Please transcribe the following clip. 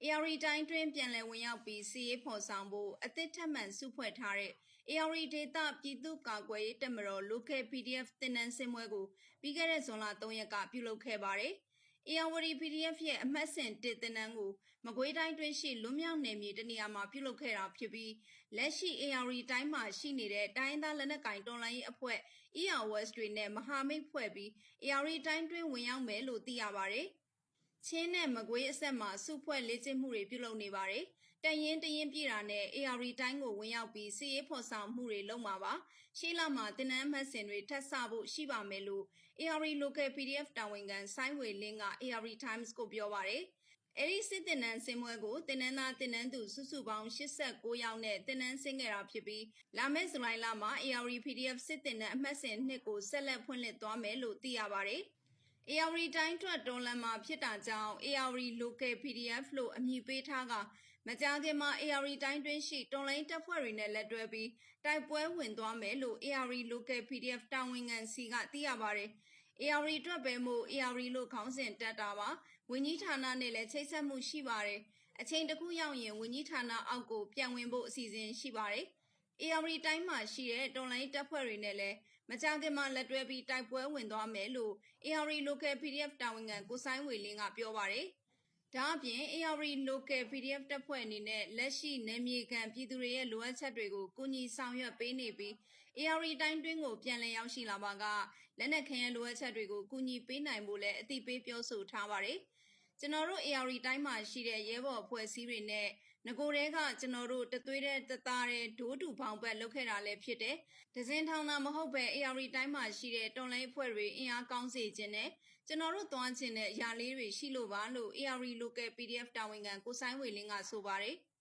AR တိုင်းတွင်းပြန်လည်ဝင်ရောက်ပြီးစီရေးဖော်ဆောင်ဖို့အသစ်ထပ်မံစုဖွဲ့ထားတဲ့ AR ဒေသပြည်သူ့ကာကွယ်ရေးတပ်မတော် Local PDF သင်တန်းဆင်းပွဲကိုပြီးခဲ့တဲ့ဇွန်လ3ရက်ကပြုလုပ်ခဲ့ပါတယ်။ AR PDF ရဲ့အမှတ်စဉ်1သင်တန်းကိုမကွေးတိုင်းတွင်းရှိလွတ်မြောက်နယ်မြေတနေရာမှာပြုလုပ်ခဲ့တာဖြစ်ပြီးလက်ရှိ AR တိုင်းမှာရှိနေတဲ့တိုင်းရင်းသားလက်နက်ကိုင်တော်လှန်ရေးအဖွဲ့ ERWS တွေနဲ့မဟာမိတ်ဖွဲ့ပြီး AR တိုင်းတွင်းဝင်ရောက်မယ်လို့သိရပါတယ်။ချင်းနဲ့မကွေးအဆက်မှာစုဖွဲ့လေ့ကျင့်မှုတွေပြုလုပ်နေပါတယ်။တရင်ပြည်တာနဲ့ AR တိုင်းကိုဝင်ရောက်ပြီးစီရေးဖော်ဆောင်မှုတွေလုပ်မှာပါ။ရှေ့လမှာတင်နန်းမှတ်စဉ်တွေထပ်ဆဖို့ရှိပါမယ်လို့ AR Local PDF တာဝန်ခံဆိုင်းဝေလင်းက AR Times ကိုပြောပါတယ်။အဲဒီစစ်တင်နန်းဆင်းပွဲကိုတင်နန်းသားတင်နန်းသူစုစုပေါင်း89ယောက်နဲ့တင်နန်းဆင်းခဲ့တာဖြစ်ပြီးလာမယ့်ဇူလိုင်လမှာ AR PDF စစ်တင်နန်းအမှတ်စဉ်2ကိုဆက်လက်ဖွင့်လှစ်သွားမယ်လို့သိရပါတယ်။ AR တိုင်းထွက်တော်လန်မှာဖြစ်တာကြောင့် AR Local PDF လို့အမည်ပေးထားကမကြာခင်မှာ AR တိုင်းတွင်းရှိတော်လိုင်းတပ်ဖွဲ့တွေနဲ့လက်တွဲပြီးတိုက်ပွဲဝင်သွားမယ်လို့ AR Local PDF တာဝန်ခံစီကသိရပါတယ်။ AR အတွက်ပဲမို့ AR လို့ခေါင်းစဉ်တက်တာပါဝန်ကြီးဌာနနဲ့လည်းချိတ်ဆက်မှုရှိပါတယ်အချိန်တစ်ခုရောက်ရင်ဝန်ကြီးဌာနအောက်ကိုပြန်ဝင်ဖို့အစီအစဉ်ရှိပါတယ်AR တိုင်းမှာရှိတဲ့တော်လိုင်းတပ်ဖွဲ့တွေနဲ့လည်းမကြာခင်မှာလက်တွဲပြီးတိုက်ပွဲဝင်သွားမယ်လို့ AR Local PDF တာဝန်ခံကိုဆိုင်းဝေလင်းကပြောပါတယ်။ဒါအပြင် AR Local PDF တပ်ဖွဲ့အနေနဲ့လက်ရှိနယ်မြေခံပြည်သူတွေရဲ့လိုအပ်ချက်တွေကိုကူညီဆောင်ရွက်ပေးနေပြီး AR တိုင်းတွင်းကိုပြန်လည်ရောက်ရှိလာပါကလက်နက်ခဲယမ်းလိုအပ်ချက်တွေကိုကူညီပေးနိုင်ဖို့လည်းအသိပေးပြောဆိုထားပါတယ်။ကျွန်တော်တို့ AR တိုင်းမှာရှိတဲ့ရဲဘော်အဖွဲ့အစည်းတွေနဲ့ငကိုတဲကကျွန်တော်တို့တသွေးတဲ့တသားတဲ့ဒိုးတူပေါင်းပတ်လုပ်ခဲ့တာလည်းဖြစ်တယ်။ဒဇင်ထောင်တာမဟုတ်ပဲ AR တိုင်းမှာရှိတဲ့တော်လိုင်းအဖွဲ့တွေအင်အားကောင်းစေခြင်းနဲ့ကျွန်တော်တို့သွားခြင်းတဲ့အရာလေးတွေရှိလို့ပါလို့ AR Local PDF တာဝန်ခံကိုဆိုင်းဝေလင်းကဆိုပါတယ်။